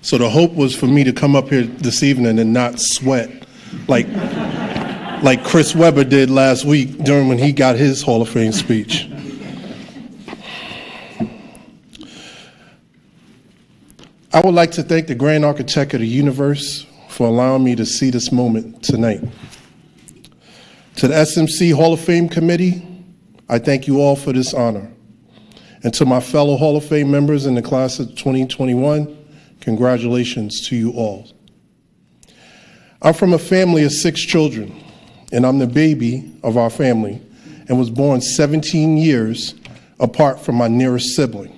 So the hope was for me to come up here this evening and not sweat like Chris Webber did last week during when he got his Hall of Fame speech. I would like to thank the grand architect of the universe for allowing me to see this moment tonight. To the SMC Hall of Fame Committee, I thank you all for this honor. And to my fellow Hall of Fame members in the class of 2021, congratulations to you all. I'm from a family of 6 children, and I'm the baby of our family and was born 17 years apart from my nearest sibling.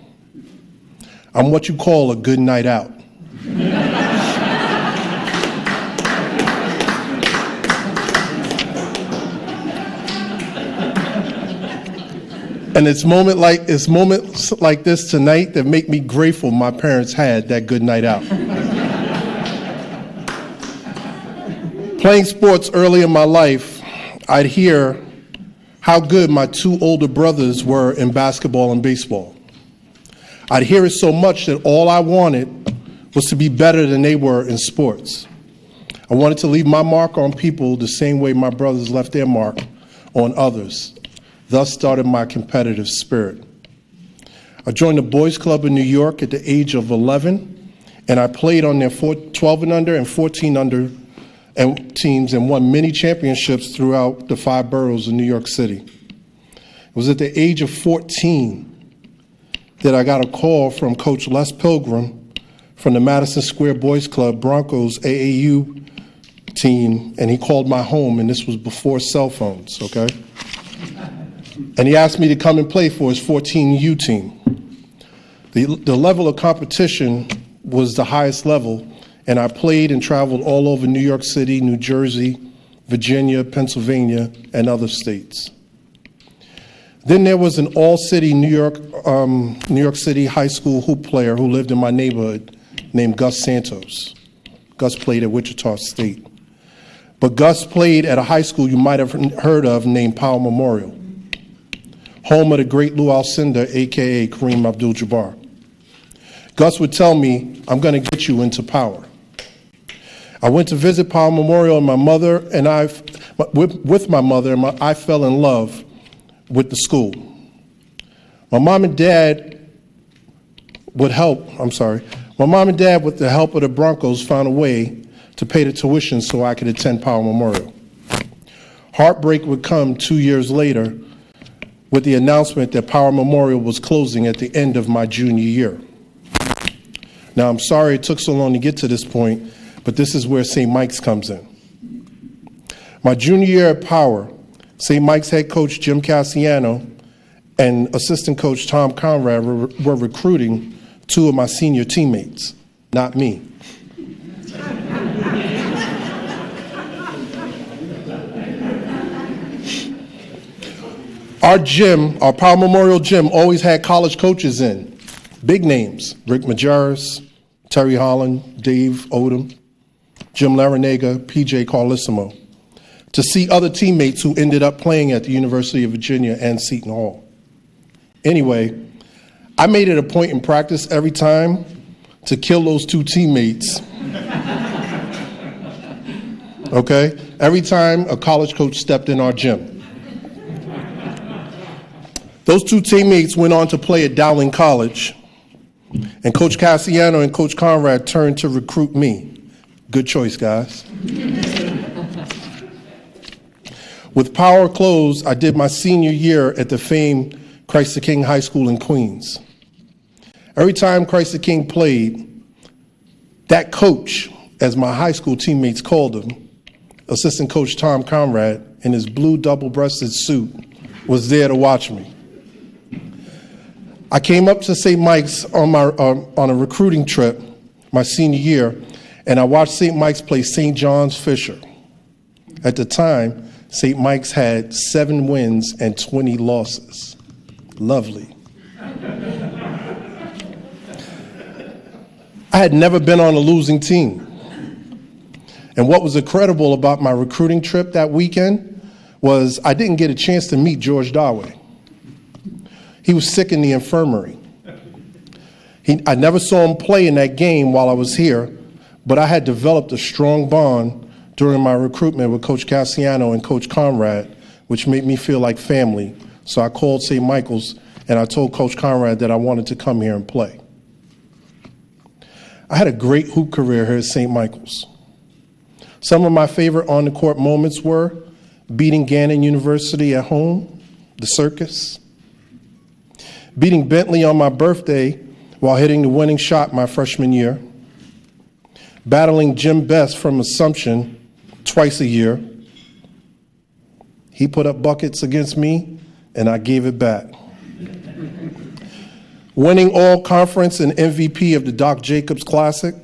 I'm what you call a good night out. And it's moments like this tonight that make me grateful my parents had that good night out. Playing sports early in my life, I'd hear how good my 2 older brothers were in basketball and baseball. I'd hear it so much that all I wanted was to be better than they were in sports. I wanted to leave my mark on people the same way my brothers left their mark on others. Thus started my competitive spirit. I joined the Boys Club in New York at the age of 11, and I played on their 12 and under and 14 under teams and won many championships throughout the 5 boroughs of New York City. It was at the age of 14 that I got a call from Coach Les Pilgrim from the Madison Square Boys Club Broncos AAU team, and he called my home, and this was before cell phones, okay? And he asked me to come and play for his 14U team. The level of competition was the highest level, and I played and traveled all over New York City, New Jersey, Virginia, Pennsylvania, and other states. Then there was an all-city New York City high school hoop player who lived in my neighborhood named Gus Santos. Gus played at Wichita State. But Gus played at a high school you might have heard of named Powell Memorial, home of the great Lou Alcindor, a.k.a. Kareem Abdul-Jabbar. Gus would tell me, I'm going to get you into Power. I went to visit Powell Memorial, and my mother and I, with my mother, I fell in love with the school. My mom and dad, with the help of the Broncos, found a way to pay the tuition so I could attend Powell Memorial. Heartbreak would come 2 years later with the announcement that Powell Memorial was closing at the end of my junior year. Now, I'm sorry it took so long to get to this point, but this is where St. Mike's comes in. My junior year at Power, St. Mike's head coach Jim Cassiano and assistant coach Tom Conrad were recruiting 2 of my senior teammates, not me. Our Powell Memorial gym always had college coaches in, big names, Rick Majerus, Terry Holland, Dave Odom, Jim Larinaga, PJ Carlissimo, to see other teammates who ended up playing at the University of Virginia and Seton Hall. Anyway, I made it a point in practice every time to kill those 2 teammates. Okay? Every time a college coach stepped in our gym. Those 2 teammates went on to play at Dowling College, and Coach Cassiano and Coach Conrad turned to recruit me. Good choice, guys. With Power closed, I did my senior year at the famed Christ the King High School in Queens. Every time Christ the King played, that coach, as my high school teammates called him, assistant coach Tom Conrad, in his blue double-breasted suit, was there to watch me. I came up to St. Mike's on a recruiting trip my senior year, and I watched St. Mike's play St. John's Fisher. At the time, St. Mike's had 7 wins and 20 losses. Lovely. I had never been on a losing team. And what was incredible about my recruiting trip that weekend was I didn't get a chance to meet George Darway. He was sick in the infirmary. I never saw him play in that game while I was here, but I had developed a strong bond during my recruitment with Coach Cassiano and Coach Conrad, which made me feel like family. So I called St. Michael's and I told Coach Conrad that I wanted to come here and play. I had a great hoop career here at St. Michael's. Some of my favorite on-the-court moments were beating Gannon University at home, the circus, beating Bentley on my birthday while hitting the winning shot my freshman year, battling Jim Best from Assumption twice a year. He put up buckets against me, and I gave it back. Winning all conference and MVP of the Doc Jacobs Classic,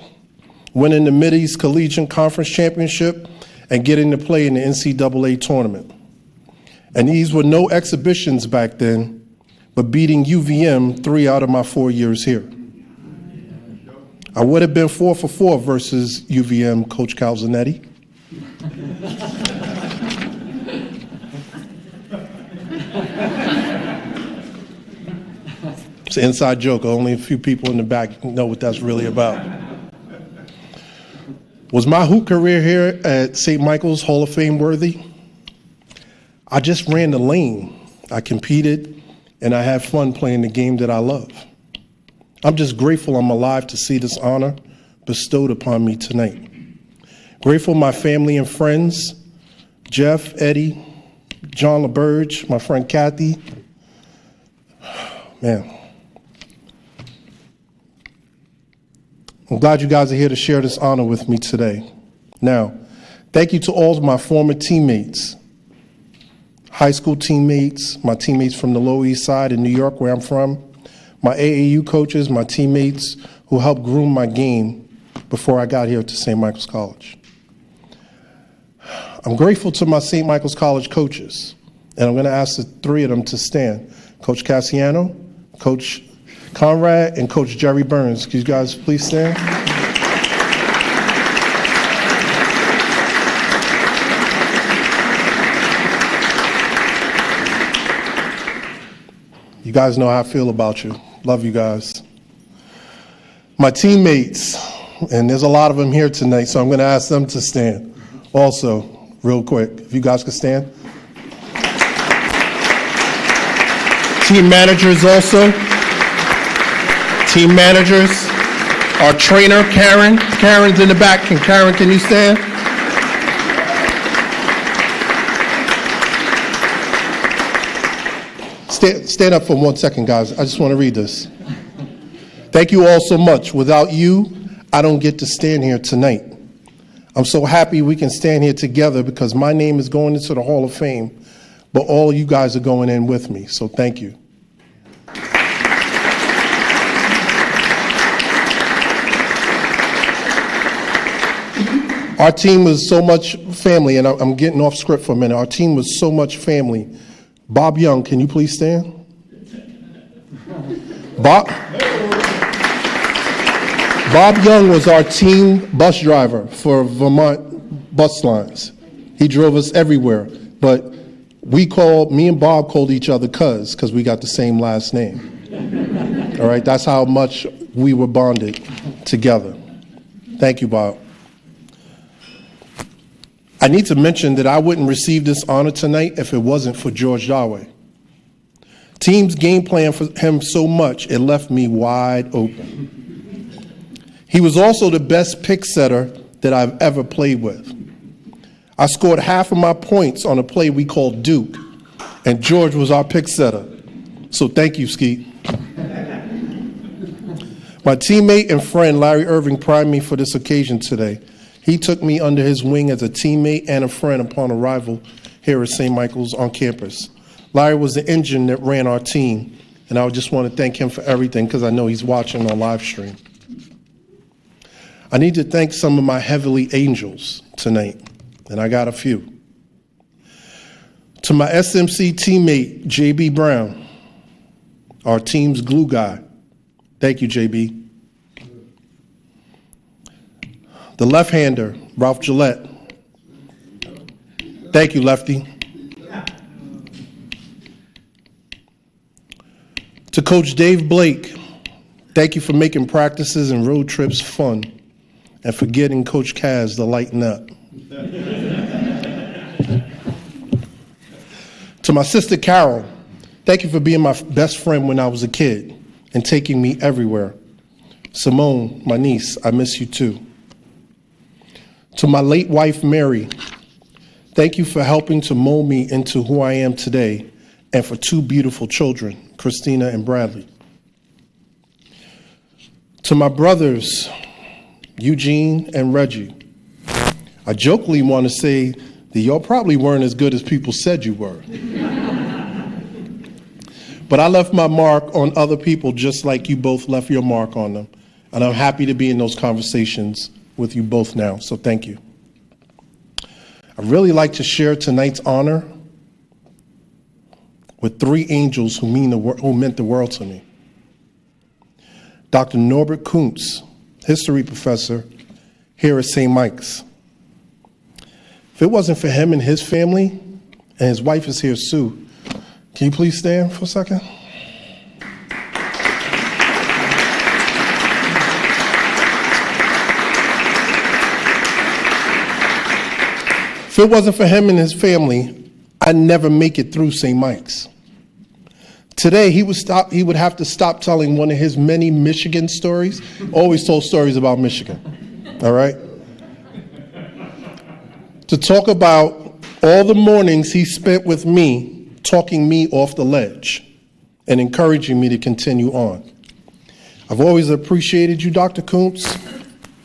winning the Mid-East Collegiate Conference Championship, and getting to play in the NCAA tournament. And these were no exhibitions back then, but beating UVM 3 out of my 4 years here. I would have been 4 for 4 versus UVM Coach Calzanetti. It's an inside joke. Only a few people in the back know what that's really about. Was my hoop career here at St. Michael's Hall of Fame worthy? I just ran the lane. I competed, and I had fun playing the game that I love. I'm just grateful I'm alive to see this honor bestowed upon me tonight. Grateful my family and friends, Jeff, Eddie, John LaBerge, my friend Kathy. Man. I'm glad you guys are here to share this honor with me today. Now, thank you to all of my former teammates, high school teammates, my teammates from the Lower East Side in New York, where I'm from, my AAU coaches, my teammates who helped groom my game before I got here to St. Michael's College. I'm grateful to my St. Michael's College coaches, and I'm going to ask the 3 of them to stand. Coach Cassiano, Coach Conrad, and Coach Jerry Burns. Could you guys please stand? You guys know how I feel about you. Love you guys. My teammates, and there's a lot of them here tonight, so I'm going to ask them to stand. Also, real quick, if you guys could stand. Team managers also. Team managers. Our trainer, Karen. Karen's in the back. Karen, can you stand? Stand up for 1 second, guys. I just want to read this. Thank you all so much. Without you, I don't get to stand here tonight. I'm so happy we can stand here together because my name is going into the Hall of Fame, but all you guys are going in with me, so thank you. Our team was so much family, and I'm getting off script for a minute. Our team was so much family. Bob Young, can you please stand? Bob Young was our team bus driver for Vermont Bus Lines. He drove us everywhere, but me and Bob called each other cuz, because we got the same last name. All right, that's how much we were bonded together. Thank you, Bob. I need to mention that I wouldn't receive this honor tonight if it wasn't for George Darway. Teams game planned for him so much, it left me wide open. He was also the best pick setter that I've ever played with. I scored half of my points on a play we called Duke, and George was our pick setter. So thank you, Skeet. My teammate and friend Larry Irving primed me for this occasion today. He took me under his wing as a teammate and a friend upon arrival here at St. Michael's on campus. Larry was the engine that ran our team, and I just want to thank him for everything because I know he's watching on live stream. I need to thank some of my heavenly angels tonight, and I got a few. To my SMC teammate, JB Brown, our team's glue guy. Thank you, JB. The left-hander, Ralph Gillette. Thank you, Lefty. To Coach Dave Blake, Thank you for making practices and road trips fun and for getting Coach Kaz to lighten up. To my sister Carol, thank you for being my best friend when I was a kid and taking me everywhere. Simone, my niece, I miss you too. To my late wife, Mary, thank you for helping to mold me into who I am today, and for two beautiful children, Christina and Bradley. To my brothers, Eugene and Reggie, I jokingly want to say that y'all probably weren't as good as people said you were. But I left my mark on other people just like you both left your mark on them. And I'm happy to be in those conversations with you both now, so thank you. I'd really like to share tonight's honor with three angels who meant the world to me. Dr. Norbert Kuntz, history professor here at St. Mike's. If it wasn't for him and his family, and his wife is here, Sue, can you please stand for a second? If it wasn't for him and his family, I'd never make it through St. Mike's. Today, he would have to stop telling one of his many Michigan stories. Always told stories about Michigan, all right? To talk about all the mornings he spent with me, talking me off the ledge and encouraging me to continue on. I've always appreciated you, Dr. Kuntz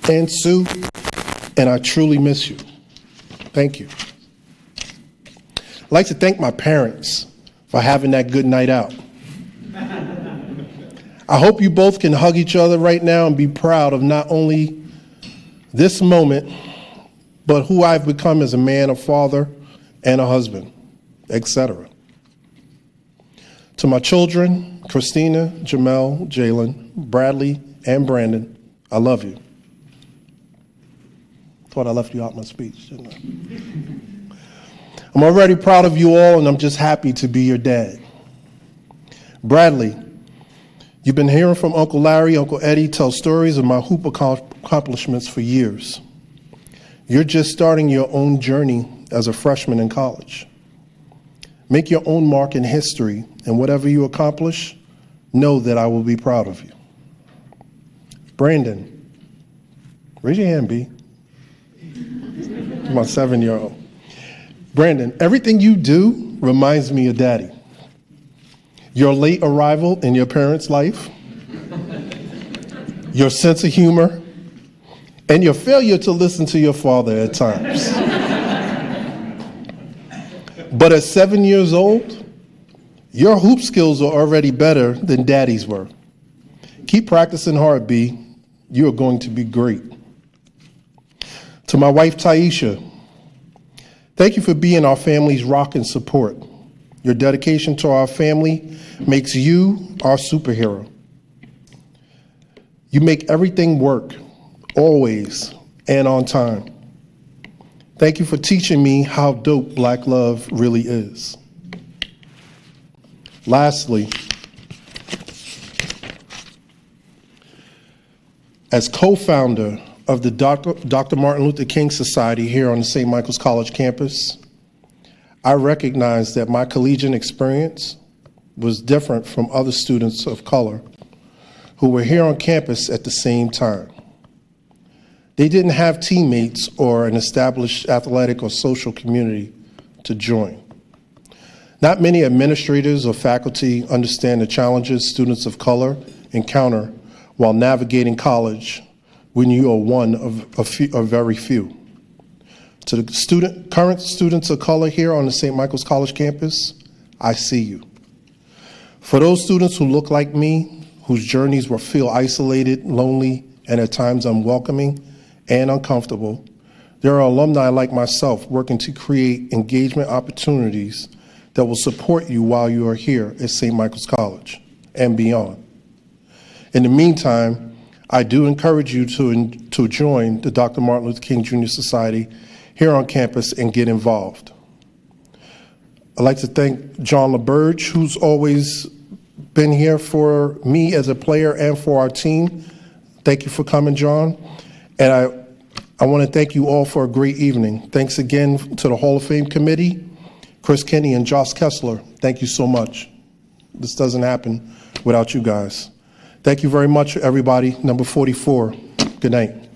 and Sue, and I truly miss you. Thank you. I'd like to thank my parents for having that good night out. I hope you both can hug each other right now and be proud of not only this moment, but who I've become as a man, a father, and a husband, etc. To my children, Christina, Jamel, Jalen, Bradley, and Brandon, I love you. Thought I left you out my speech, didn't I? I'm already proud of you all, and I'm just happy to be your dad. Bradley, you've been hearing from Uncle Larry, Uncle Eddie tell stories of my hoop accomplishments for years. You're just starting your own journey as a freshman in college. Make your own mark in history, and whatever you accomplish, know that I will be proud of you. Brandon, raise your hand, B. My 7-year-old. Brandon, everything you do reminds me of Daddy. Your late arrival in your parents' life, your sense of humor, and your failure to listen to your father at times. But at 7 years old, your hoop skills are already better than Daddy's were. Keep practicing hard, B. You are going to be great. To my wife, Taisha, thank you for being our family's rock and support. Your dedication to our family makes you our superhero. You make everything work, always and on time. Thank you for teaching me how dope Black love really is. Lastly, as co-founder of the Dr. Martin Luther King Society here on the St. Michael's College campus, I recognize that my collegiate experience was different from other students of color who were here on campus at the same time. They didn't have teammates or an established athletic or social community to join. Not many administrators or faculty understand the challenges students of color encounter while navigating college when you are one of very few. To the current students of color here on the St. Michael's College campus, I see you. For those students who look like me, whose journeys will feel isolated, lonely, and at times unwelcoming and uncomfortable, there are alumni like myself working to create engagement opportunities that will support you while you are here at St. Michael's College and beyond. In the meantime, I do encourage you to join the Dr. Martin Luther King Jr. Society here on campus and get involved. I'd like to thank John LaBerge, who's always been here for me as a player and for our team. Thank you for coming, John. And I want to thank you all for a great evening. Thanks again to the Hall of Fame committee, Chris Kenny and Josh Kessler. Thank you so much. This doesn't happen without you guys. Thank you very much, everybody. Number 44. Good night.